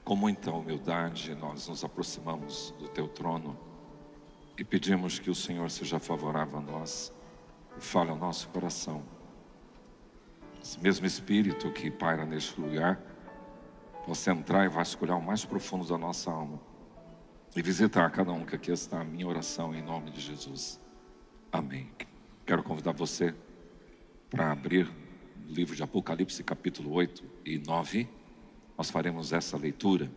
Com muita humildade, nós nos aproximamos do Teu trono e pedimos que o Senhor seja favorável a nós e fale ao nosso coração. Esse mesmo Espírito que paira neste lugar possa entrar e vasculhar o mais profundo da nossa alma e visitar cada um que aqui está. A minha oração em nome de Jesus. Amém. Quero convidar você para abrir o livro de Apocalipse, capítulo 8 e 9. Nós faremos essa leitura.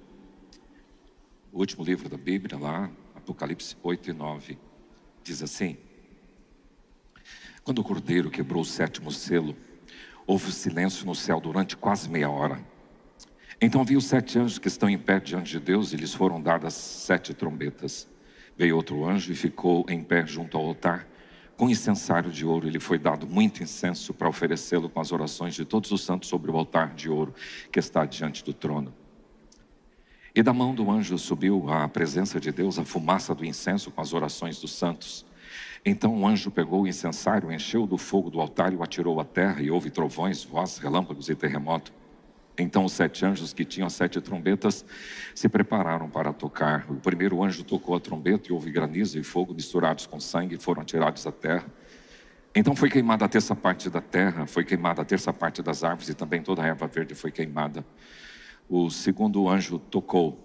O último livro da Bíblia, lá, Apocalipse 8 e 9, diz assim: quando o Cordeiro quebrou o sétimo selo, houve silêncio no céu durante quase meia hora. Então vi os 7 anjos que estão em pé diante de Deus, e lhes foram dadas 7 trombetas. Veio outro anjo e ficou em pé junto ao altar, com incensário de ouro. Ele foi dado muito incenso para oferecê-lo com as orações de todos os santos sobre o altar de ouro que está diante do trono. E da mão do anjo subiu à presença de Deus a fumaça do incenso com as orações dos santos. Então o anjo pegou o incensário, encheu do fogo do altar e o atirou à terra, e houve trovões, vozes, relâmpagos e terremoto. Então os 7 anjos que tinham 7 trombetas se prepararam para tocar. O primeiro anjo tocou a trombeta e houve granizo e fogo misturados com sangue e foram atirados à terra. Então foi queimada a terça parte da terra, foi queimada a terça parte das árvores, e também toda a erva verde foi queimada. O segundo anjo tocou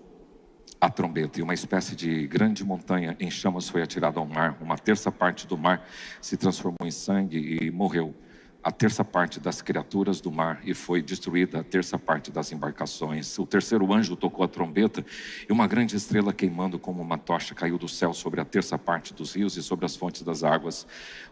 a trombeta, e uma espécie de grande montanha em chamas foi atirada ao mar. Uma terça parte do mar se transformou em sangue e morreu a terça parte das criaturas do mar, e foi destruída a terça parte das embarcações. O terceiro anjo tocou a trombeta, e uma grande estrela queimando como uma tocha caiu do céu sobre a terça parte dos rios e sobre as fontes das águas.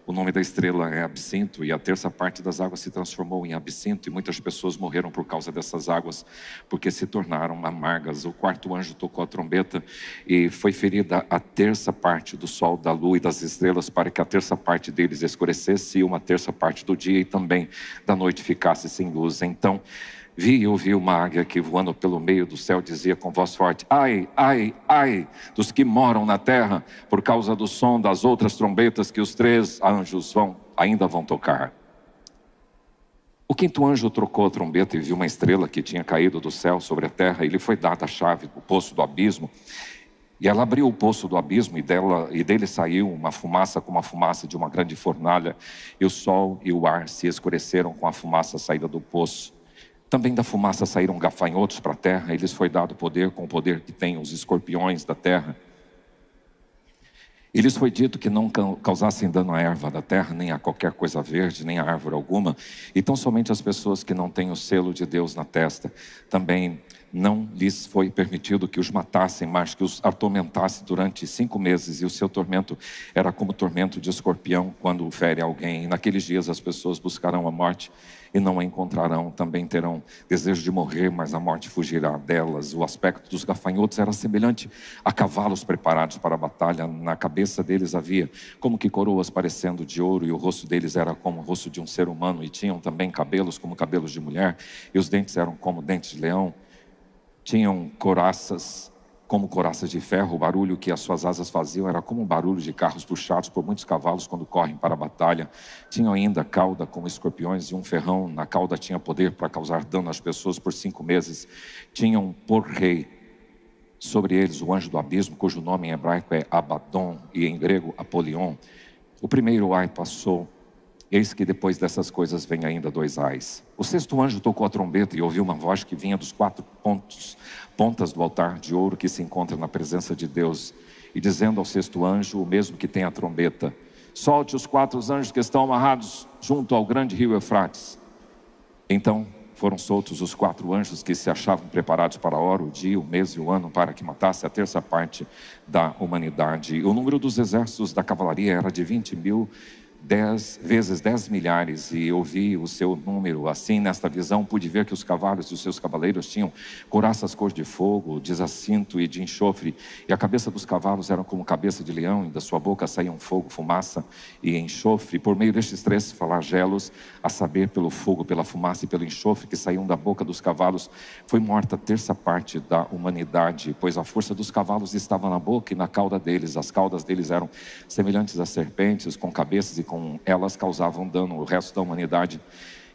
O nome da estrela é Absinto, e a terça parte das águas se transformou em absinto, e muitas pessoas morreram por causa dessas águas, porque se tornaram amargas. O quarto anjo tocou a trombeta, e foi ferida a terça parte do sol, da lua e das estrelas, para que a terça parte deles escurecesse, e uma terça parte do dia e também da noite ficasse sem luz. Então vi e ouvi uma águia que, voando pelo meio do céu, dizia com voz forte: ai, ai, ai dos que moram na terra, por causa do som das outras trombetas que os 3 anjos ainda vão tocar. O quinto anjo trocou a trombeta e viu uma estrela que tinha caído do céu sobre a terra, e lhe foi dada a chave do poço do abismo. E ela abriu o poço do abismo, e dele saiu uma fumaça como a fumaça de uma grande fornalha, e o sol e o ar se escureceram com a fumaça saída do poço. Também da fumaça saíram gafanhotos para a terra, e lhes foi dado poder com o poder que têm os escorpiões da terra. E lhes foi dito que não causassem dano à erva da terra, nem a qualquer coisa verde, nem a árvore alguma, e tão somente as pessoas que não têm o selo de Deus na testa. Também não lhes foi permitido que os matassem, mas que os atormentasse durante 5 meses, e o seu tormento era como o tormento de escorpião quando fere alguém. E naqueles dias as pessoas buscarão a morte e não a encontrarão, também terão desejo de morrer, mas a morte fugirá delas. O aspecto dos gafanhotos era semelhante a cavalos preparados para a batalha. Na cabeça deles havia como que coroas parecendo de ouro, e o rosto deles era como o rosto de um ser humano, e tinham também cabelos como cabelos de mulher, e os dentes eram como dentes de leão. Tinham couraças como couraças de ferro. O barulho que as suas asas faziam era como um barulho de carros puxados por muitos cavalos quando correm para a batalha. Tinham ainda cauda como escorpiões, e um ferrão na cauda tinha poder para causar dano às pessoas por 5 meses. Tinham por rei sobre eles o anjo do abismo, cujo nome em hebraico é Abaddon e em grego Apolion. O primeiro ai passou. Eis que depois dessas coisas vem ainda 2 ais. O sexto anjo tocou a trombeta, e ouviu uma voz que vinha dos 4 pontas do altar de ouro que se encontra na presença de Deus, e dizendo ao sexto anjo, o mesmo que tem a trombeta: solte os 4 anjos que estão amarrados junto ao grande rio Eufrates. Então foram soltos os 4 anjos que se achavam preparados para a hora, o dia, o mês e o ano, para que matasse a terça parte da humanidade. O número dos exércitos da cavalaria era de 20.000, 10 vezes 10 milhares, e eu vi o seu número. Assim, nesta visão, pude ver que os cavalos e os seus cavaleiros tinham couraças cor de fogo, de jacinto e de enxofre, e a cabeça dos cavalos era como cabeça de leão, e da sua boca saíam fogo, fumaça e enxofre. Por meio destes 3 flagelos, a saber, pelo fogo, pela fumaça e pelo enxofre que saíam da boca dos cavalos, foi morta a terça parte da humanidade, pois a força dos cavalos estava na boca e na cauda deles. As caudas deles eram semelhantes a serpentes, com cabeças, e com elas causavam dano. O resto da humanidade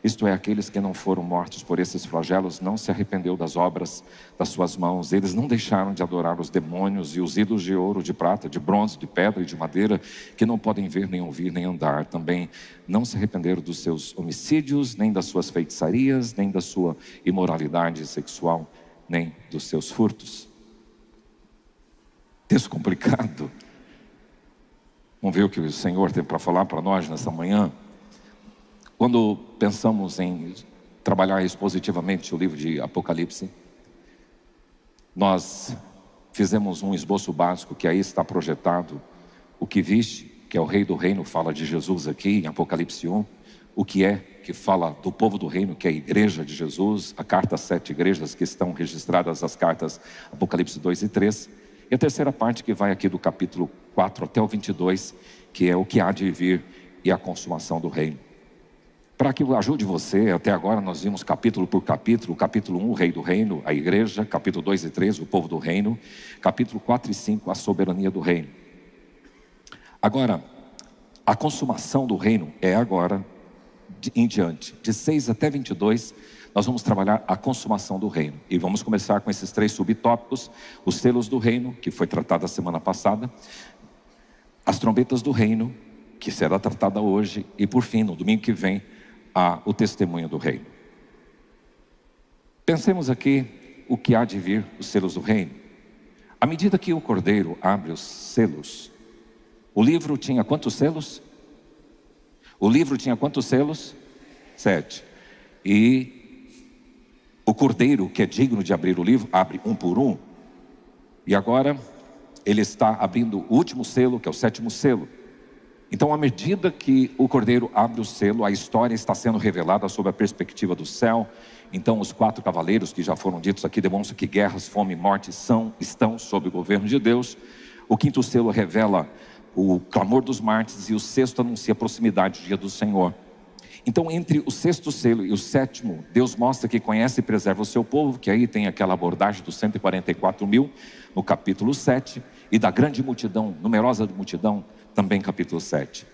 isto é, aqueles que não foram mortos por esses flagelos, não se arrependeu das obras das suas mãos. Eles não deixaram de adorar os demônios e os ídolos de ouro, de prata, de bronze, de pedra e de madeira, que não podem ver, nem ouvir, nem andar. Também não se arrependeram dos seus homicídios, nem das suas feitiçarias, nem da sua imoralidade sexual, nem dos seus furtos. Texto complicado. Vamos ver o que o Senhor tem para falar para nós nessa manhã. Quando pensamos em trabalhar expositivamente o livro de Apocalipse, nós fizemos um esboço básico que aí está projetado. O que viste, que é o Rei do Reino, fala de Jesus aqui em Apocalipse 1. O que é, que fala do povo do reino, que é a igreja de Jesus. A carta às 7 igrejas que estão registradas, as cartas Apocalipse 2 e 3. E a terceira parte que vai aqui do capítulo 4 até o 22, que é o que há de vir e a consumação do reino. Para que ajude você, até agora nós vimos capítulo por capítulo. Capítulo 1, o Rei do Reino, a igreja. Capítulo 2 e 3, o povo do reino. Capítulo 4 e 5, a soberania do reino. Agora, a consumação do reino é agora em diante. De 6 até 22, nós vamos trabalhar a consumação do reino. E vamos começar com esses 3 subtópicos. Os selos do reino, que foi tratado a semana passada. As trombetas do reino, que será tratada hoje. E por fim, no domingo que vem, o testemunho do reino. Pensemos aqui o que há de vir, os selos do reino. À medida que o cordeiro abre os selos, o livro tinha quantos selos? O livro tinha quantos selos? 7. E o cordeiro, que é digno de abrir o livro, abre um por um. E agora ele está abrindo o último selo, que é o 7º selo. Então, à medida que o cordeiro abre o selo, a história está sendo revelada sob a perspectiva do céu. Então, os 4 cavaleiros que já foram ditos aqui demonstram que guerras, fome e morte estão sob o governo de Deus. O 5º selo revela o clamor dos mártires e o 6º anuncia a proximidade do dia do Senhor. Então, entre o 6º selo e o 7º, Deus mostra que conhece e preserva o seu povo, que aí tem aquela abordagem dos 144 mil, no capítulo 7, e da grande multidão, numerosa multidão, também capítulo 7.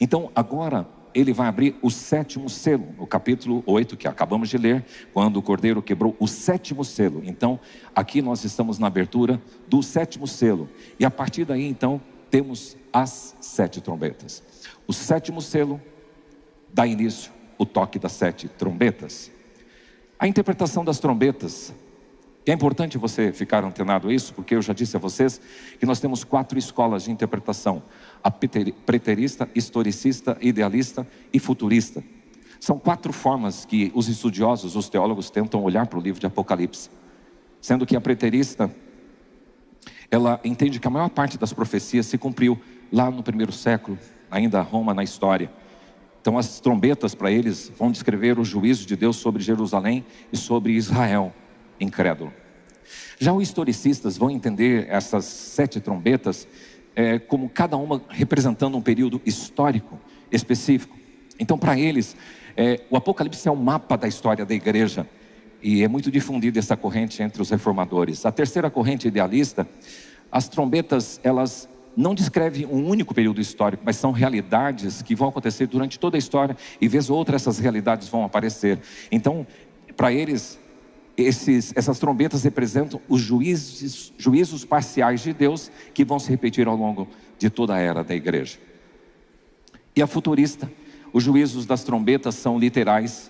Então agora ele vai abrir o 7º selo, no capítulo 8, que acabamos de ler, quando o cordeiro quebrou o 7º selo. Então aqui nós estamos na abertura do 7º selo. E a partir daí então temos as 7 trombetas. O 7º selo dá início o toque das 7 trombetas. A interpretação das trombetas. É importante você ficar antenado a isso, porque eu já disse a vocês que nós temos 4 escolas de interpretação: a preterista, historicista, idealista e futurista. São 4 formas que os estudiosos, os teólogos tentam olhar para o livro de Apocalipse. Sendo que a preterista, ela entende que a maior parte das profecias se cumpriu lá no 1º século, ainda Roma na história. Então as trombetas para eles vão descrever o juízo de Deus sobre Jerusalém e sobre Israel incrédulo. Já os historicistas vão entender essas 7 trombetas como cada uma representando um período histórico específico. Então para eles, o Apocalipse é um mapa da história da igreja. E é muito difundida essa corrente entre os reformadores. A terceira corrente idealista, as trombetas, elas não descrevem um único período histórico, mas são realidades que vão acontecer durante toda a história, e vez ou outra essas realidades vão aparecer. Então, para eles, essas trombetas representam os juízos parciais de Deus, que vão se repetir ao longo de toda a era da igreja. E a futurista, os juízos das trombetas são literais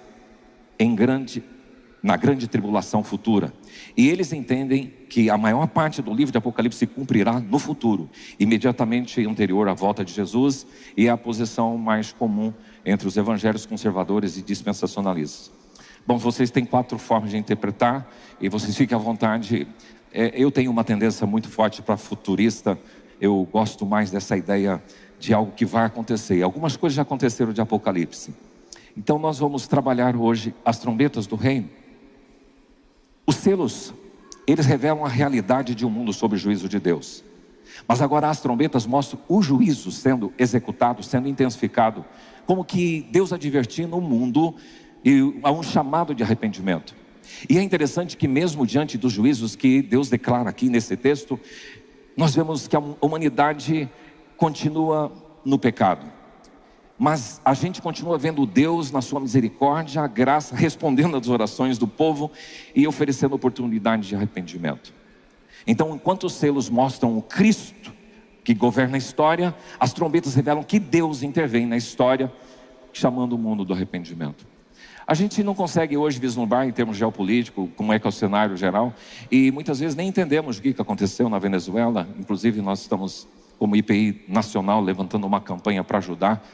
na grande tribulação futura. E eles entendem que a maior parte do livro de Apocalipse se cumprirá no futuro, imediatamente anterior à volta de Jesus, e é a posição mais comum entre os evangelhos conservadores e dispensacionalistas. Bom, vocês têm 4 formas de interpretar, e vocês fiquem à vontade. Eu tenho uma tendência muito forte para futurista. Eu gosto mais dessa ideia de algo que vai acontecer. Algumas coisas já aconteceram de Apocalipse. Então nós vamos trabalhar hoje as trombetas do reino. Os selos, eles revelam a realidade de um mundo sob o juízo de Deus. Mas agora as trombetas mostram o juízo sendo executado, sendo intensificado, como que Deus advertindo o mundo e há um chamado de arrependimento. E é interessante que mesmo diante dos juízos que Deus declara aqui nesse texto, nós vemos que a humanidade continua no pecado. mas a gente continua vendo Deus na sua misericórdia, a graça, respondendo às orações do povo e oferecendo oportunidade de arrependimento. Então, enquanto os selos mostram o Cristo que governa a história, as trombetas revelam que Deus intervém na história, chamando o mundo do arrependimento. A gente não consegue hoje vislumbrar em termos geopolíticos como é que é o cenário geral, e muitas vezes nem entendemos o que aconteceu na Venezuela. Inclusive nós estamos, como IPI nacional, levantando uma campanha para ajudar.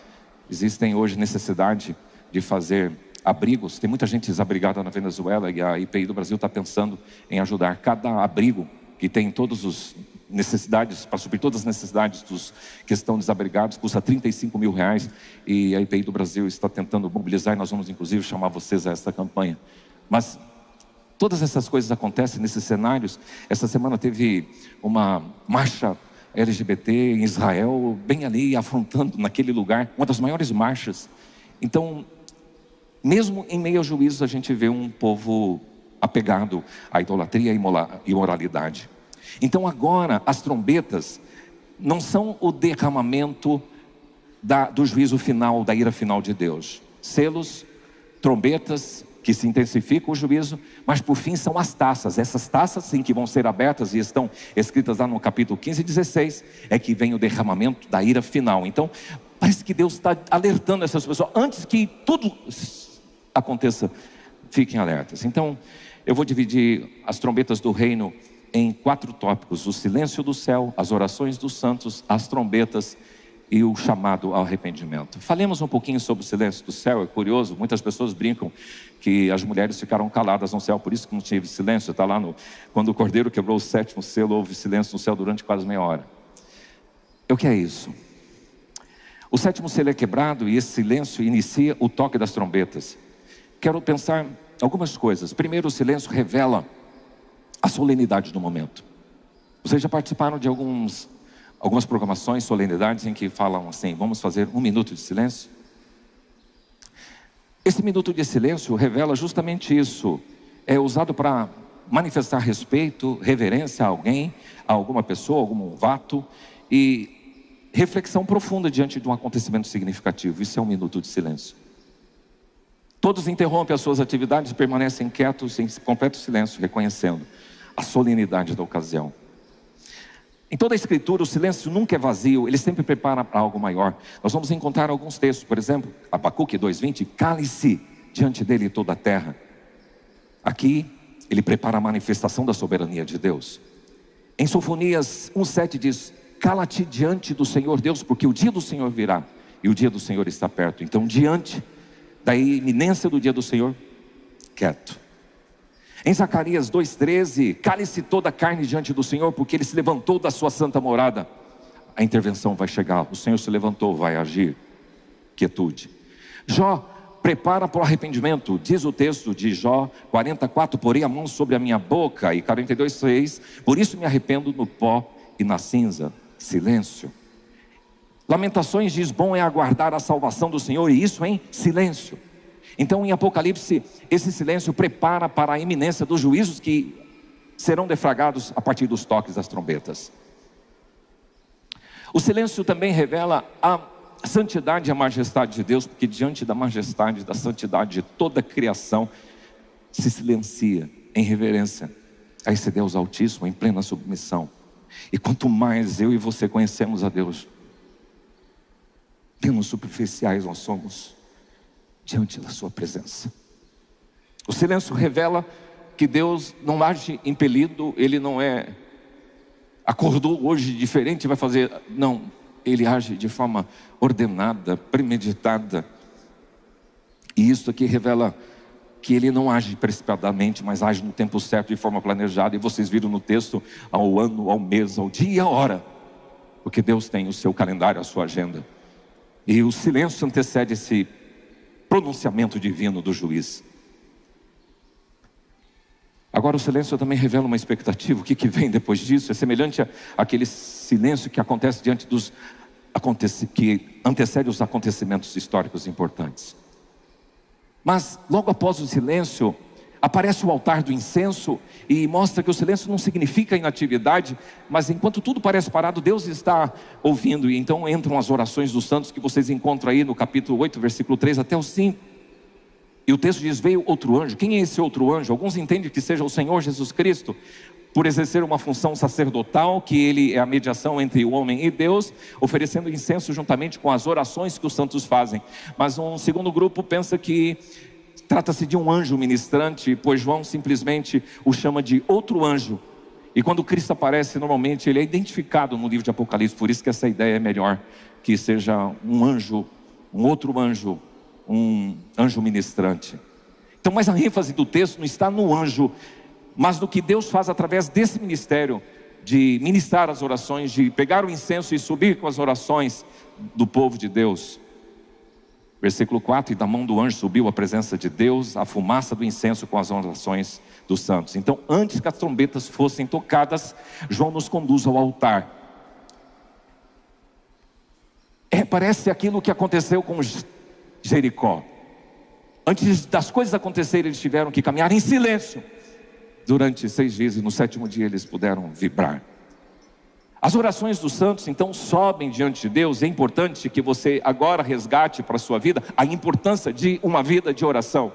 Existem hoje necessidade de fazer abrigos, tem muita gente desabrigada na Venezuela, e a IPI do Brasil está pensando em ajudar. Cada abrigo que tem todas as necessidades, para suprir todas as necessidades dos que estão desabrigados, custa R$35 mil, e a IPI do Brasil está tentando mobilizar, e nós vamos inclusive chamar vocês a essa campanha. Mas todas essas coisas acontecem nesses cenários. Essa semana teve uma marcha LGBT em Israel, bem ali, afrontando naquele lugar, uma das maiores marchas. Então, mesmo em meio ao juízo, a gente vê um povo apegado à idolatria e imoralidade. Então agora as trombetas não são o derramamento do juízo final, da ira final de Deus. Selos, trombetas que se intensificam o juízo, mas por fim são as taças. Essas taças sim que vão ser abertas e estão escritas lá no capítulo 15 e 16, é que vem o derramamento da ira final. Então parece que Deus está alertando essas pessoas, antes que tudo aconteça, fiquem alertas. Então eu vou dividir as trombetas do reino em 4 tópicos: o silêncio do céu, as orações dos santos, as trombetas e o chamado ao arrependimento. Falemos um pouquinho sobre o silêncio do céu. É curioso, muitas pessoas brincam que as mulheres ficaram caladas no céu, por isso que não teve silêncio. Está lá quando o Cordeiro quebrou o 7º selo, houve silêncio no céu durante quase meia hora. O que é isso? O 7º selo é quebrado e esse silêncio inicia o toque das trombetas. Quero pensar algumas coisas. Primeiro, o silêncio revela a solenidade do momento. Vocês já participaram de algumas programações, solenidades em que falam assim: vamos fazer 1 minuto de silêncio? Esse minuto de silêncio revela justamente isso. É usado para manifestar respeito, reverência a alguém, a alguma pessoa, algum fato, e reflexão profunda diante de um acontecimento significativo. Isso é 1 minuto de silêncio. Todos interrompem as suas atividades e permanecem quietos em completo silêncio, reconhecendo a solenidade da ocasião. Em toda a escritura, o silêncio nunca é vazio, ele sempre prepara para algo maior. Nós vamos encontrar alguns textos, por exemplo, Abacuque 2:20, cale-se diante dele toda a terra. Aqui, ele prepara a manifestação da soberania de Deus. Em Sofonias 1:7 diz: cala-te diante do Senhor Deus, porque o dia do Senhor virá, e o dia do Senhor está perto. Então, diante da iminência do dia do Senhor, quieto. Em Zacarias 2:13, cale-se toda a carne diante do Senhor, porque Ele se levantou da sua santa morada. A intervenção vai chegar, o Senhor se levantou, vai agir. Quietude. Jó prepara para o arrependimento, diz o texto de Jó 44, porei a mão sobre a minha boca, e 42:6, por isso me arrependo no pó e na cinza. Silêncio. Lamentações diz: bom é aguardar a salvação do Senhor, e isso em silêncio. Então em Apocalipse, esse silêncio prepara para a iminência dos juízos que serão defragados a partir dos toques das trombetas. O silêncio também revela a santidade e a majestade de Deus, porque diante da majestade e da santidade de toda a criação, se silencia em reverência a esse Deus altíssimo, em plena submissão. E quanto mais eu e você conhecemos a Deus, menos superficiais nós somos diante da sua presença. O silêncio revela que Deus não age impelido, Ele não acordou hoje diferente e vai fazer, não, Ele age de forma ordenada, premeditada. E isso aqui revela que Ele não age precipitadamente, mas age no tempo certo, de forma planejada. E vocês viram no texto, ao ano, ao mês, ao dia e à hora, porque Deus tem o seu calendário, a sua agenda. E o silêncio antecede esse pronunciamento divino do juiz. Agora o silêncio também revela uma expectativa. O que vem depois disso? É semelhante àquele silêncio que acontece diante que antecede os acontecimentos históricos importantes. Mas logo após o silêncio, Aparece o altar do incenso e mostra que o silêncio não significa inatividade, mas enquanto tudo parece parado, Deus está ouvindo. E então entram as orações dos santos que vocês encontram aí no capítulo 8, versículo 3 até o 5. E o texto diz: veio outro anjo. Quem é esse outro anjo? Alguns entendem que seja o Senhor Jesus Cristo, por exercer uma função sacerdotal, que ele é a mediação entre o homem e Deus, oferecendo incenso juntamente com as orações que os santos fazem. Mas um segundo grupo pensa que trata-se de um anjo ministrante, pois João simplesmente o chama de outro anjo. E quando Cristo aparece, normalmente ele é identificado no livro de Apocalipse. Por isso que essa ideia é melhor, que seja um anjo, um outro anjo, um anjo ministrante. Então, mas a ênfase do texto não está no anjo, mas no que Deus faz através desse ministério, de ministrar as orações, de pegar o incenso e subir com as orações do povo de Deus. Versículo 4: e da mão do anjo subiu a presença de Deus, a fumaça do incenso com as orações dos santos. Então, antes que as trombetas fossem tocadas, João nos conduz ao altar. Parece aquilo que aconteceu com Jericó. Antes das coisas acontecerem, eles tiveram que caminhar em silêncio durante 6 dias, e no 7º dia eles puderam vibrar. As orações dos santos então sobem diante de Deus. É importante que você agora resgate para a sua vida a importância de uma vida de oração.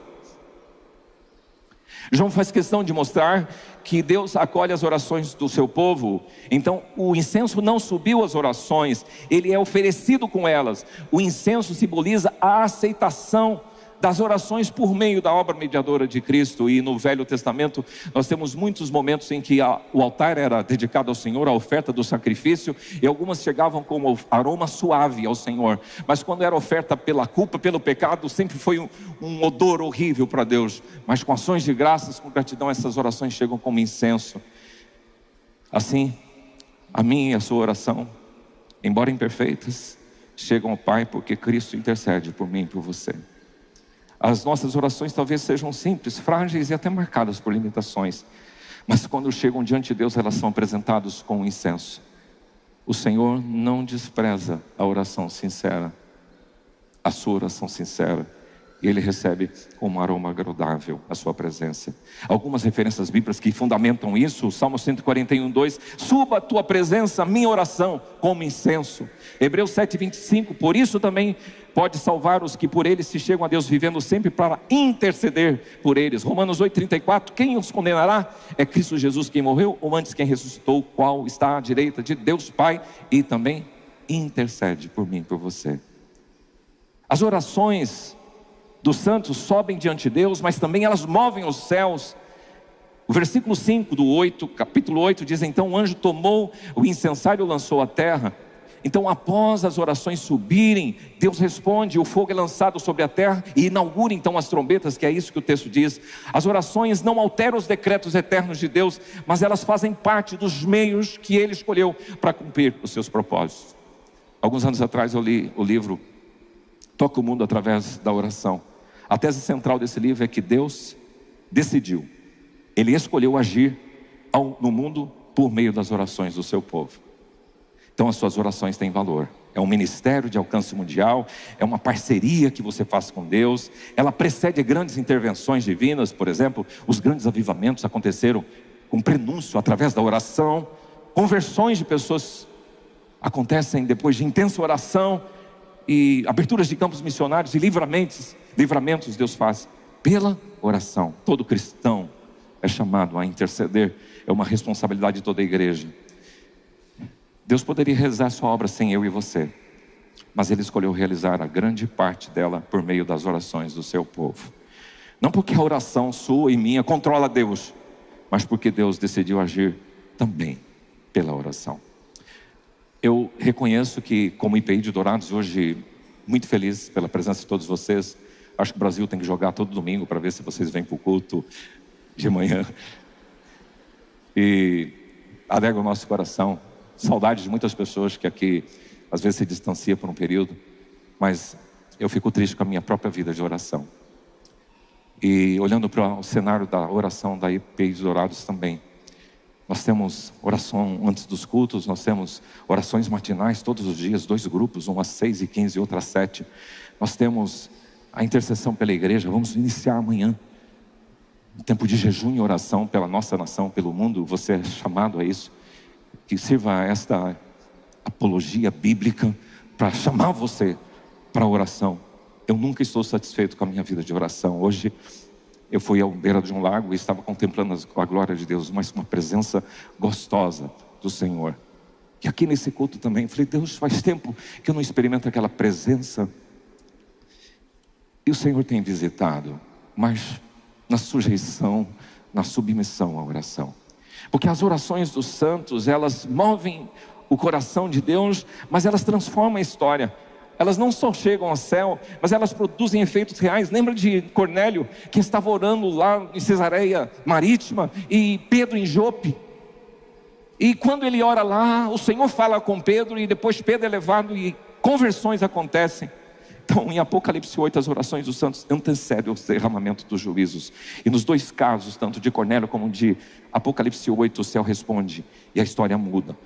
João faz questão de mostrar que Deus acolhe as orações do seu povo. Então o incenso não subiu às orações, ele é oferecido com elas. O incenso simboliza a aceitação das orações por meio da obra mediadora de Cristo. E no Velho Testamento nós temos muitos momentos em que o altar era dedicado ao Senhor, a oferta do sacrifício, e algumas chegavam como aroma suave ao Senhor, mas quando era oferta pela culpa, pelo pecado, sempre foi um odor horrível para Deus. Mas com ações de graças, com gratidão, essas orações chegam como incenso. Assim, a minha e a sua oração, embora imperfeitas, chegam ao Pai, porque Cristo intercede por mim e por você. As nossas orações talvez sejam simples, frágeis e até marcadas por limitações, mas quando chegam diante de Deus, elas são apresentadas com incenso. O Senhor não despreza a oração sincera, a sua oração sincera, e Ele recebe com um aroma agradável a sua presença. Algumas referências bíblicas que fundamentam isso: o Salmo 141:2, suba a tua presença, minha oração, como incenso. Hebreus 7:25, por isso também pode salvar os que por eles se chegam a Deus, vivendo sempre para interceder por eles. Romanos 8:34, quem os condenará? É Cristo Jesus quem morreu, ou antes quem ressuscitou, qual está à direita de Deus Pai, e também intercede por mim e por você. As orações dos santos sobem diante de Deus, mas também elas movem os céus. O versículo 5 do 8, capítulo 8 diz: então o anjo tomou o incensário e o lançou à terra. Então, após as orações subirem, Deus responde, o fogo é lançado sobre a terra e inaugura então as trombetas, que é isso que o texto diz. As orações não alteram os decretos eternos de Deus, mas elas fazem parte dos meios que Ele escolheu para cumprir os seus propósitos. Alguns anos atrás eu li o livro Toca o Mundo através da Oração. A tese central desse livro é que Deus decidiu, Ele escolheu agir no mundo por meio das orações do seu povo. Então as suas orações têm valor. É um ministério de alcance mundial, é uma parceria que você faz com Deus. Ela precede grandes intervenções divinas. Por exemplo, os grandes avivamentos aconteceram com prenúncio através da oração. Conversões de pessoas acontecem depois de intensa oração. E aberturas de campos missionários e livramentos Deus faz pela oração. Todo cristão é chamado a interceder. É uma responsabilidade de toda a igreja. Deus poderia realizar a sua obra sem eu e você, mas Ele escolheu realizar a grande parte dela por meio das orações do seu povo. Não porque a oração sua e minha controla Deus, mas porque Deus decidiu agir também pela oração. Eu reconheço que, como IPI de Dourados, hoje muito feliz pela presença de todos vocês. Acho que o Brasil tem que jogar todo domingo para ver se vocês vêm para o culto de manhã. E alega o nosso coração. Saudade de muitas pessoas que aqui às vezes se distancia por um período, mas eu fico triste com a minha própria vida de oração. E olhando para o cenário da oração da IPI de Dourados também, nós temos oração antes dos cultos, nós temos orações matinais todos os dias, 2 grupos, um às 6h15 e outro às 7. Nós temos a intercessão pela igreja, vamos iniciar amanhã. um tempo de jejum e oração pela nossa nação, pelo mundo. Você é chamado a isso. Que sirva esta apologia bíblica para chamar você para a oração. Eu nunca estou satisfeito com a minha vida de oração. Hoje eu fui à beira de um lago e estava contemplando a glória de Deus, mas uma presença gostosa do Senhor. E aqui nesse culto também, falei, Deus, faz tempo que eu não experimento aquela presença. E o Senhor tem visitado, mas na sujeição, na submissão à oração. Porque as orações dos santos, elas movem o coração de Deus, mas elas transformam a história. Elas não só chegam ao céu, mas elas produzem efeitos reais. Lembra de Cornélio, que estava orando lá em Cesareia Marítima, e Pedro em Jope. E quando ele ora lá, o Senhor fala com Pedro, e depois Pedro é levado e conversões acontecem. Então, em Apocalipse 8, as orações dos santos antecedem o derramamento dos juízos. E nos dois casos, tanto de Cornélio como de Apocalipse 8, o céu responde e a história muda.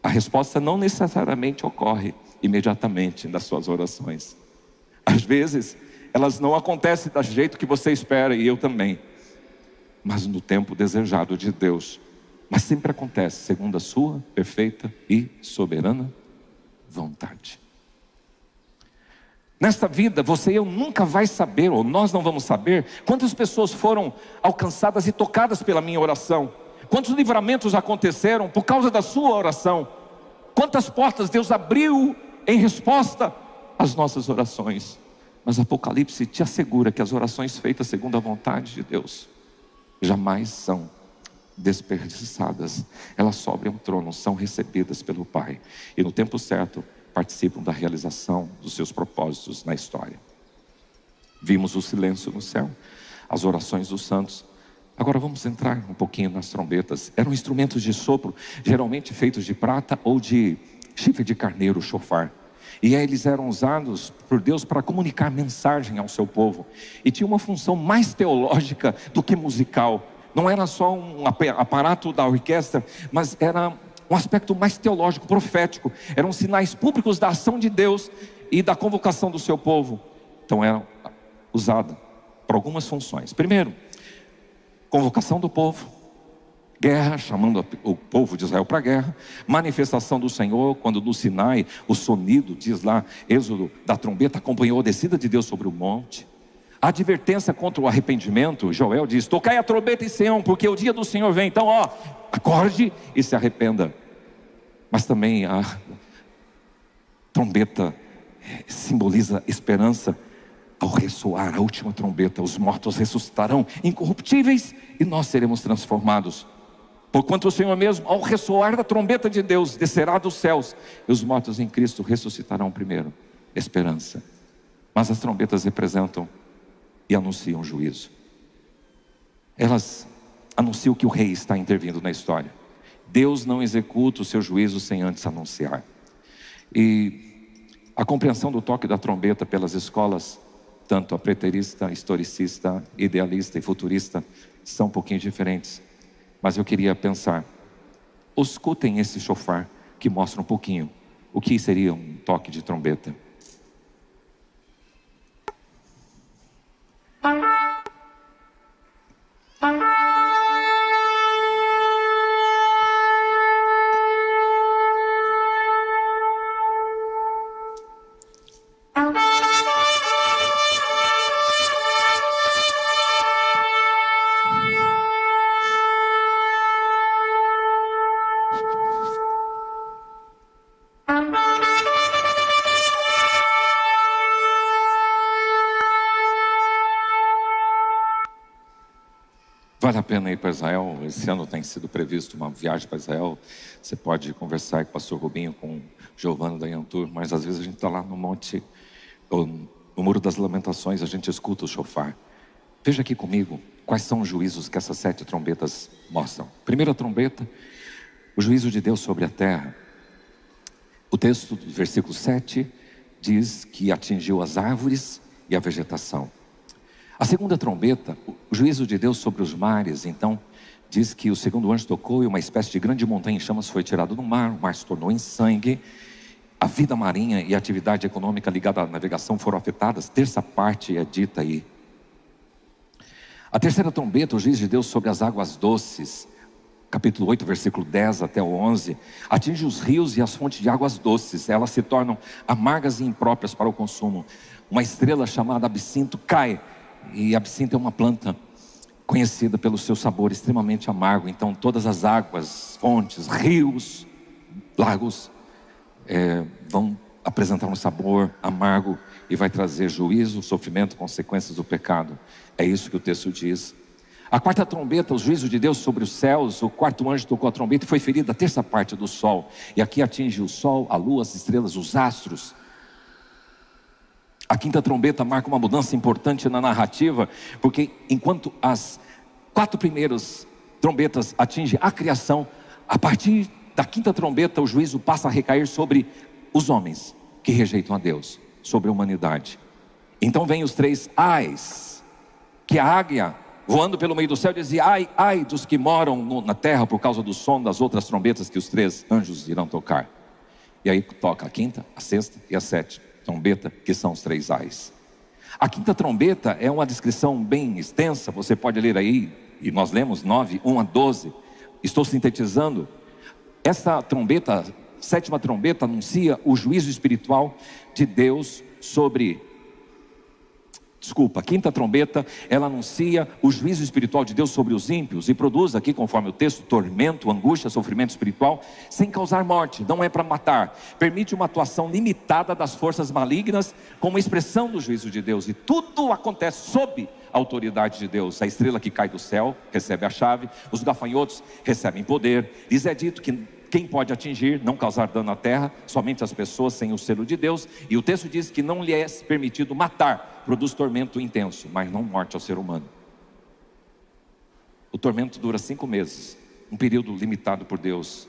A resposta não necessariamente ocorre imediatamente nas suas orações. Às vezes, elas não acontecem do jeito que você espera, e eu também. Mas no tempo desejado de Deus. Mas sempre acontece segundo a sua perfeita e soberana vontade. Nesta vida, você e eu nunca vai saber, ou nós não vamos saber, quantas pessoas foram alcançadas e tocadas pela minha oração. Quantos livramentos aconteceram por causa da sua oração. Quantas portas Deus abriu em resposta às nossas orações. Mas Apocalipse te assegura que as orações feitas segundo a vontade de Deus jamais são desperdiçadas. Elas sobem ao trono, são recebidas pelo Pai, e no tempo certo participam da realização dos seus propósitos na história. Vimos o silêncio no céu, as orações dos santos. Agora vamos entrar um pouquinho nas trombetas. Eram instrumentos de sopro, geralmente feitos de prata ou de chifre de carneiro, chofar. E eles eram usados por Deus para comunicar mensagem ao seu povo. E tinha uma função mais teológica do que musical. Não era só um aparato da orquestra, mas era um aspecto mais teológico, profético. Eram sinais públicos da ação de Deus e da convocação do seu povo. Então era usada para algumas funções. Primeiro, convocação do povo, guerra, chamando o povo de Israel para a guerra, manifestação do Senhor, quando no Sinai o sonido, diz lá, Êxodo, da trombeta acompanhou a descida de Deus sobre o monte. A advertência contra o arrependimento, Joel diz, tocai a trombeta em Sião, porque o dia do Senhor vem. Então, acorde e se arrependa. Mas também a trombeta simboliza esperança. Ao ressoar a última trombeta, os mortos ressuscitarão incorruptíveis e nós seremos transformados. Porquanto o Senhor mesmo, ao ressoar da trombeta de Deus, descerá dos céus, e os mortos em Cristo ressuscitarão primeiro. Esperança. Mas as trombetas representam e anunciam juízo. Elas anunciam que o rei está intervindo na história. Deus não executa o seu juízo sem antes anunciar. E a compreensão do toque da trombeta pelas escolas, tanto a preterista, historicista, idealista e futurista, são um pouquinho diferentes. Mas eu queria pensar, escutem esse chofar que mostra um pouquinho o que seria um toque de trombeta. Vale a pena ir para Israel. Esse ano tem sido previsto uma viagem para Israel. Você pode conversar com o pastor Rubinho, com o Giovanni da Yantur, mas às vezes a gente está lá no monte, no Muro das Lamentações, a gente escuta o chofar. Veja aqui comigo quais são os juízos que essas 7 trombetas mostram. Primeira trombeta, o juízo de Deus sobre a terra. O texto do versículo 7 diz que atingiu as árvores e a vegetação. A segunda trombeta, o juízo de Deus sobre os mares, então, diz que o segundo anjo tocou e uma espécie de grande montanha em chamas foi tirada do mar, o mar se tornou em sangue, a vida marinha e a atividade econômica ligada à navegação foram afetadas, terça parte é dita aí. A terceira trombeta, o juízo de Deus sobre as águas doces, capítulo 8, versículo 10 até o 11, atinge os rios e as fontes de águas doces. Elas se tornam amargas e impróprias para o consumo. Uma estrela chamada absinto cai, e absinto é uma planta conhecida pelo seu sabor extremamente amargo. Então todas as águas, fontes, rios, lagos vão apresentar um sabor amargo e vai trazer juízo, sofrimento, consequências do pecado. É isso que o texto diz. A quarta trombeta, o juízo de Deus sobre os céus. O quarto anjo tocou a trombeta e foi ferida a terça parte do sol. E aqui atinge o sol, a lua, as estrelas, os astros. A quinta trombeta marca uma mudança importante na narrativa, porque enquanto as 4 primeiras trombetas atingem a criação, a partir da quinta trombeta o juízo passa a recair sobre os homens que rejeitam a Deus, sobre a humanidade. Então vem os 3 ais, que a águia voando pelo meio do céu dizia: ai, ai dos que moram na terra, por causa do som das outras trombetas que os 3 anjos irão tocar. E aí toca a quinta, a sexta e a sétima trombeta, que são os 3 ais. A quinta trombeta é uma descrição bem extensa, você pode ler aí, e nós lemos 9, 1 a 12. Estou sintetizando. Essa trombeta, sétima trombeta, anuncia o juízo espiritual de Deus sobre... a quinta trombeta, ela anuncia o juízo espiritual de Deus sobre os ímpios e produz aqui, conforme o texto, tormento, angústia, sofrimento espiritual, sem causar morte. Não é para matar. Permite uma atuação limitada das forças malignas como expressão do juízo de Deus. E tudo acontece sob a autoridade de Deus. A estrela que cai do céu recebe a chave, os gafanhotos recebem poder. Lhes é dito que quem pode atingir, não causar dano à terra, somente as pessoas sem o selo de Deus. E o texto diz que não lhe é permitido matar. Produz tormento intenso, mas não morte ao ser humano. O tormento dura 5 meses, um período limitado por Deus.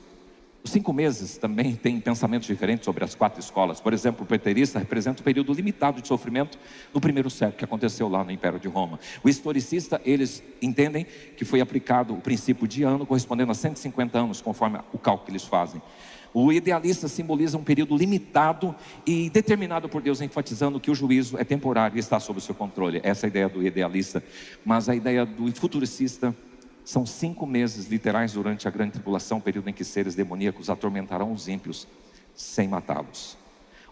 Os 5 meses também tem pensamentos diferentes sobre as 4 escolas. Por exemplo, o preterista representa um período limitado de sofrimento no primeiro século, que aconteceu lá no Império de Roma. O historicista, eles entendem que foi aplicado o princípio de ano, correspondendo a 150 anos, conforme o cálculo que eles fazem. O idealista simboliza um período limitado e determinado por Deus, enfatizando que o juízo é temporário e está sob o seu controle. Essa é a ideia do idealista. Mas a ideia do futuricista são 5 meses literais durante a grande tribulação, período em que seres demoníacos atormentarão os ímpios sem matá-los.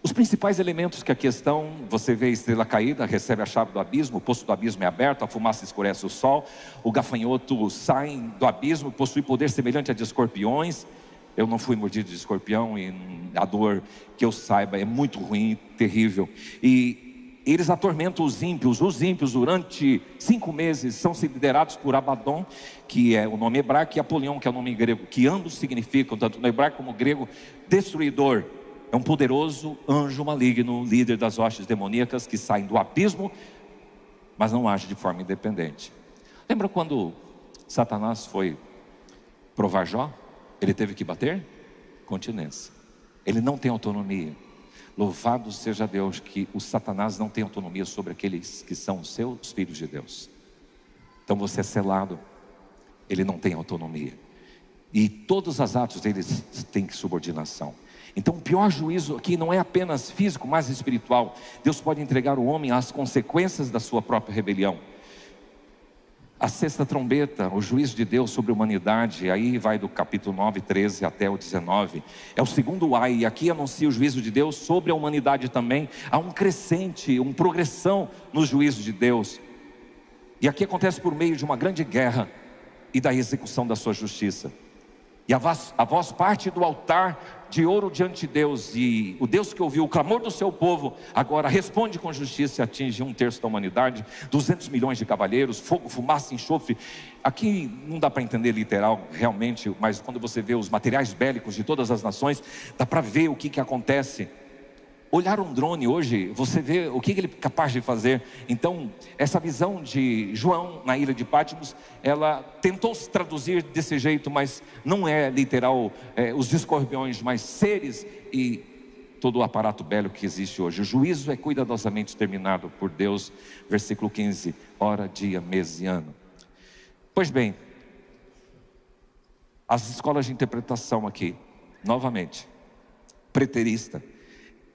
Os principais elementos que aqui estão: você vê a estrela caída, recebe a chave do abismo, o poço do abismo é aberto, a fumaça escurece o sol, o gafanhoto sai do abismo, possui poder semelhante a de escorpiões. Eu não fui mordido de escorpião e a dor, que eu saiba, é muito ruim, terrível. E eles atormentam os ímpios. Os ímpios durante 5 meses são liderados por Abaddon, que é o nome hebraico, e Apolion, que é o nome grego, que ambos significam, tanto no hebraico como no grego, destruidor. É um poderoso anjo maligno, líder das hostes demoníacas, que saem do abismo, mas não age de forma independente. Lembra quando Satanás foi provar Jó? Ele teve que bater? Continência. Ele não tem autonomia. Louvado seja Deus que o Satanás não tem autonomia sobre aqueles que são os seus filhos de Deus. Então você é selado. Ele não tem autonomia. E todos os atos deles têm subordinação. Então o pior juízo aqui não é apenas físico, mas espiritual. Deus pode entregar o homem às consequências da sua própria rebelião. A sexta trombeta, o juízo de Deus sobre a humanidade, aí vai do capítulo 9, 13 até o 19. É o segundo ai, e aqui anuncia o juízo de Deus sobre a humanidade também. Há um crescente, uma progressão no juízo de Deus. E aqui acontece por meio de uma grande guerra e da execução da sua justiça. E a voz parte do altar de ouro diante de Deus, e o Deus que ouviu o clamor do seu povo, agora responde com justiça e atinge 1/3 da humanidade, 200 milhões de cavaleiros, fogo, fumaça, enxofre. Aqui não dá para entender literal realmente, mas quando você vê os materiais bélicos de todas as nações, dá para ver o que acontece. Olhar um drone hoje, você vê o que ele é capaz de fazer. Então, essa visão de João na ilha de Patmos, ela tentou se traduzir desse jeito, mas não é literal os escorpiões, mas seres e todo o aparato bélico que existe hoje. O juízo é cuidadosamente terminado por Deus. Versículo 15, hora, dia, mês e ano. Pois bem, as escolas de interpretação aqui, novamente, preterista,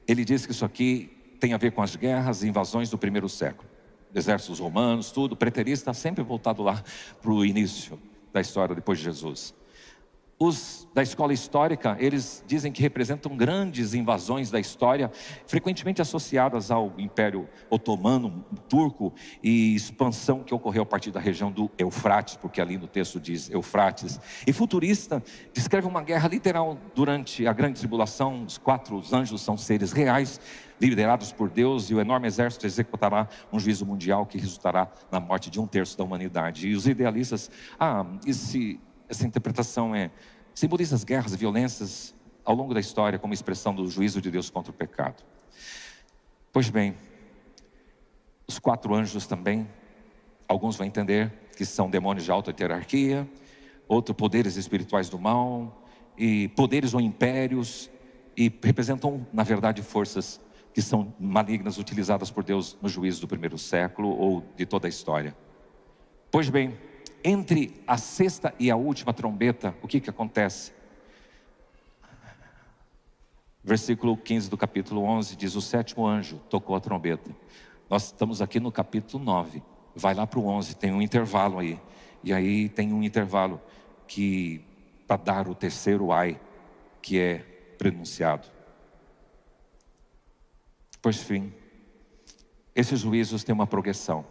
ele diz que isso aqui tem a ver com as guerras e invasões do primeiro século. exércitos romanos, tudo. O preterista está sempre voltado lá para o início da história, depois de Jesus. Os da escola histórica, eles dizem que representam grandes invasões da história, frequentemente associadas ao Império Otomano, Turco, e expansão que ocorreu a partir da região do Eufrates, porque ali no texto diz Eufrates. E futurista descreve uma guerra literal durante a grande tribulação. Os 4 anjos são seres reais, liderados por Deus, e o enorme exército executará um juízo mundial que resultará na morte de 1/3 da humanidade. E os idealistas, essa interpretação simboliza as guerras e violências ao longo da história como expressão do juízo de Deus contra o pecado. Pois bem, os 4 anjos também, alguns vão entender que são demônios de alta hierarquia, outros poderes espirituais do mal, e poderes ou impérios, e representam, na verdade, forças que são malignas, utilizadas por Deus no juízo do primeiro século ou de toda a história. Pois bem, entre a 6ª e a última trombeta, o que acontece? Versículo 15 do capítulo 11 diz: o 7º anjo tocou a trombeta. Nós estamos aqui no capítulo 9, vai lá para o 11, tem um intervalo aí. E aí tem um intervalo que, para dar o terceiro ai, que é pronunciado. Pois fim, esses juízos têm uma progressão.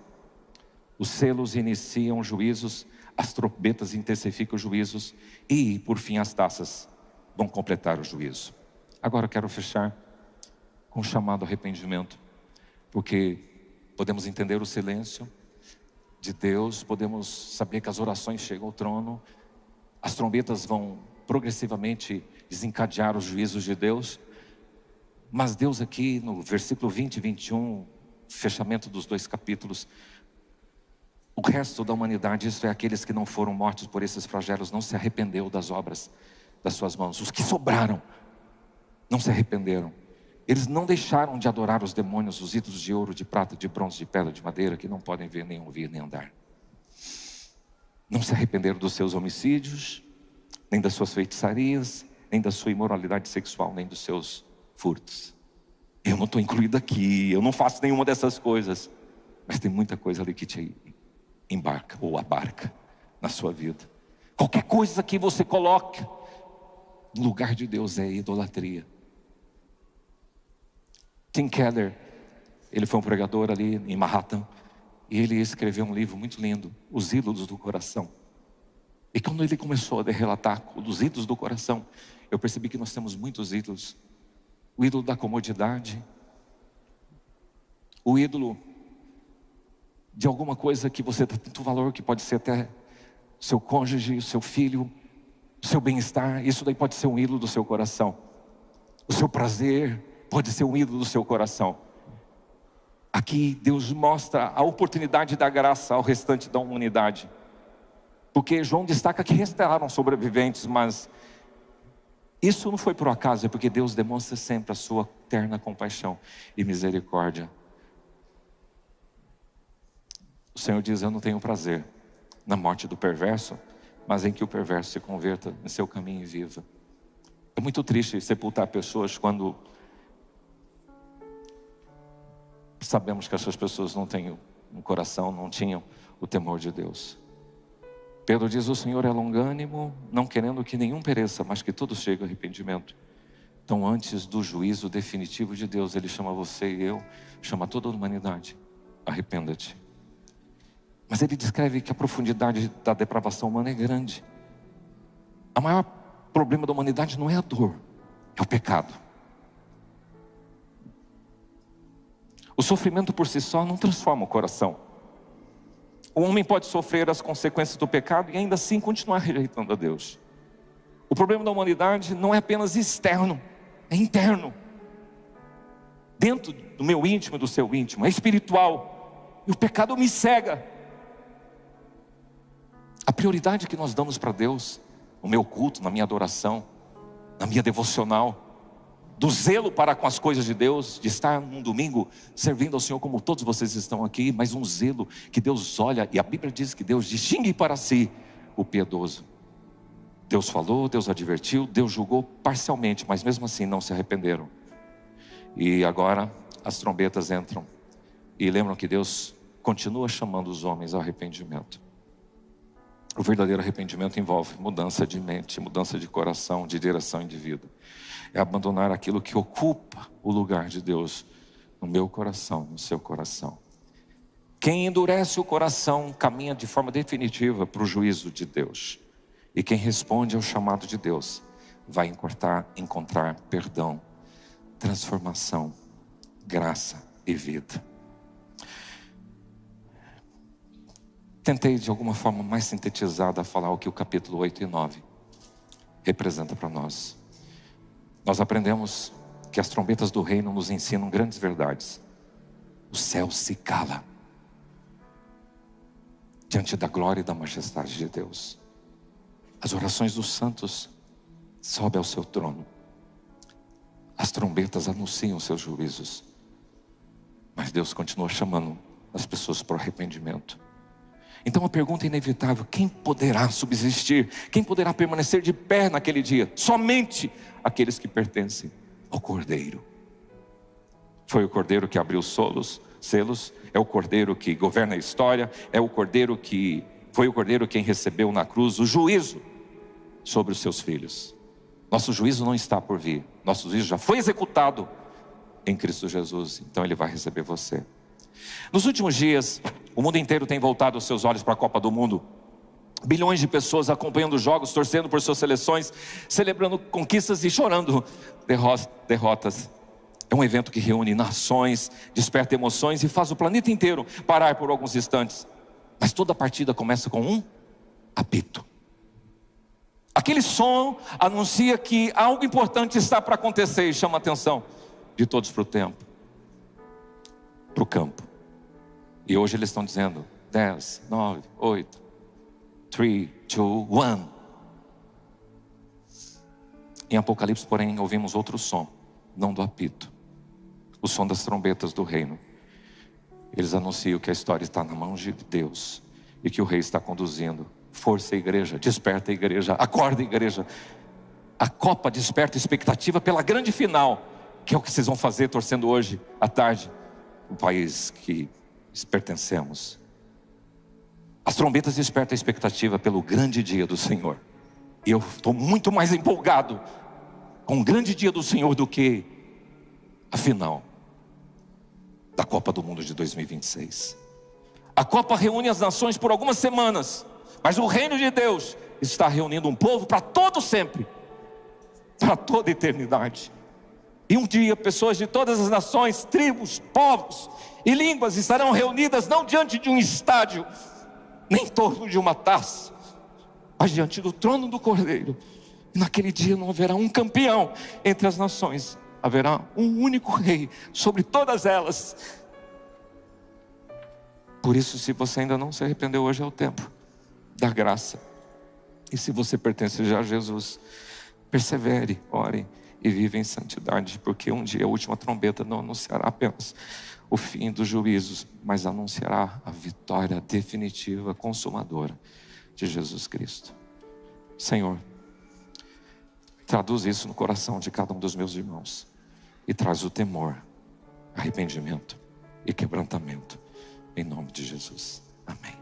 Os selos iniciam juízos, as trombetas intensificam juízos e, por fim, as taças vão completar o juízo. Agora eu quero fechar com um chamado ao arrependimento, porque podemos entender o silêncio de Deus, podemos saber que as orações chegam ao trono, as trombetas vão progressivamente desencadear os juízos de Deus, mas Deus aqui no versículo 20 e 21, fechamento dos 2 capítulos, o resto da humanidade, isso é aqueles que não foram mortos por esses flagelos, não se arrependeu das obras das suas mãos. Os que sobraram não se arrependeram. Eles não deixaram de adorar os demônios, os ídolos de ouro, de prata, de bronze, de pedra, de madeira, que não podem ver, nem ouvir, nem andar. Não se arrependeram dos seus homicídios, nem das suas feitiçarias, nem da sua imoralidade sexual, nem dos seus furtos. Eu não estou incluído aqui, eu não faço nenhuma dessas coisas, mas tem muita coisa ali que te embarca ou abarca na sua vida. Qualquer coisa que você coloque no lugar de Deus é idolatria. Tim Keller, ele foi um pregador ali em Manhattan, e ele escreveu um livro muito lindo, Os Ídolos do Coração. E quando ele começou a relatar os ídolos do coração, eu percebi que nós temos muitos ídolos. O ídolo da comodidade, o ídolo de alguma coisa que você dá tanto valor, que pode ser até seu cônjuge, o seu filho, o seu bem-estar. Isso daí pode ser um ídolo do seu coração. O seu prazer pode ser um ídolo do seu coração. Aqui Deus mostra a oportunidade da graça ao restante da humanidade, porque João destaca que restaram sobreviventes, mas isso não foi por acaso, é porque Deus demonstra sempre a sua eterna compaixão e misericórdia. O Senhor diz: eu não tenho prazer na morte do perverso, mas em que o perverso se converta em seu caminho e viva. É muito triste sepultar pessoas quando sabemos que essas pessoas não têm um coração, não tinham o temor de Deus. Pedro diz: o Senhor é longânimo, não querendo que nenhum pereça, mas que todos cheguem ao arrependimento. Então, antes do juízo definitivo de Deus, Ele chama você e eu, chama toda a humanidade: arrependa-te. Mas Ele descreve que a profundidade da depravação humana é grande. O maior problema da humanidade não é a dor, é o pecado. O sofrimento por si só não transforma o coração. O homem pode sofrer as consequências do pecado e ainda assim continuar rejeitando a Deus. O problema da humanidade não é apenas externo, é interno. Dentro do meu íntimo e do seu íntimo, é espiritual. E o pecado me cega. A prioridade que nós damos para Deus, no meu culto, na minha adoração, na minha devocional, do zelo para com as coisas de Deus, de estar num domingo servindo ao Senhor como todos vocês estão aqui, mas um zelo que Deus olha, e a Bíblia diz que Deus distingue para si o piedoso. Deus falou, Deus advertiu, Deus julgou parcialmente, mas mesmo assim não se arrependeram. E agora as trombetas entram, e lembram que Deus continua chamando os homens ao arrependimento. O verdadeiro arrependimento envolve mudança de mente, mudança de coração, de direção e de vida. É abandonar aquilo que ocupa o lugar de Deus no meu coração, no seu coração. Quem endurece o coração caminha de forma definitiva para o juízo de Deus. E quem responde ao chamado de Deus vai encontrar perdão, transformação, graça e vida. Tentei de alguma forma mais sintetizada falar o que o capítulo 8 e 9 representa para nós. Nós aprendemos que as trombetas do reino nos ensinam grandes verdades. O céu se cala diante da glória e da majestade de Deus. As orações dos santos sobem ao seu trono. As trombetas anunciam seus juízos. Mas Deus continua chamando as pessoas para o arrependimento. Então a pergunta é inevitável: quem poderá subsistir? Quem poderá permanecer de pé naquele dia? Somente aqueles que pertencem ao Cordeiro. Foi o Cordeiro que abriu os selos, é o Cordeiro que governa a história, foi o Cordeiro quem recebeu na cruz o juízo sobre os seus filhos. Nosso juízo não está por vir, nosso juízo já foi executado em Cristo Jesus, então Ele vai receber você. Nos últimos dias, o mundo inteiro tem voltado os seus olhos para a Copa do Mundo. Bilhões de pessoas acompanhando os jogos, torcendo por suas seleções, celebrando conquistas e chorando derrotas. É um evento que reúne nações, desperta emoções e faz o planeta inteiro parar por alguns instantes. Mas toda partida começa com um apito. Aquele som anuncia que algo importante está para acontecer e chama a atenção de todos para o campo. E hoje eles estão dizendo 10, 9, 8, 3, 2, 1. Em Apocalipse, porém, ouvimos outro som, não do apito, o som das trombetas do reino. Eles anunciam que a história está na mão de Deus e que o rei está conduzindo. Força, igreja, desperta, igreja, acorda, igreja. A Copa desperta expectativa pela grande final, que é o que vocês vão fazer torcendo hoje à tarde no país que pertencemos. As trombetas despertam a expectativa pelo grande dia do Senhor. E eu estou muito mais empolgado com o grande dia do Senhor do que a final da Copa do Mundo de 2026. A Copa reúne as nações por algumas semanas, mas o reino de Deus está reunindo um povo para todo sempre, para toda a eternidade. E um dia pessoas de todas as nações, tribos, povos e línguas estarão reunidas não diante de um estádio, nem em torno de uma taça, mas diante do trono do Cordeiro. E naquele dia não haverá um campeão entre as nações, haverá um único rei sobre todas elas. Por isso, se você ainda não se arrependeu, hoje é o tempo da graça. E se você pertence já a Jesus, persevere, ore e vive em santidade, porque um dia a última trombeta não anunciará apenas o fim dos juízos, mas anunciará a vitória definitiva, consumadora de Jesus Cristo. Senhor, traduz isso no coração de cada um dos meus irmãos e traz o temor, arrependimento e quebrantamento, em nome de Jesus. Amém.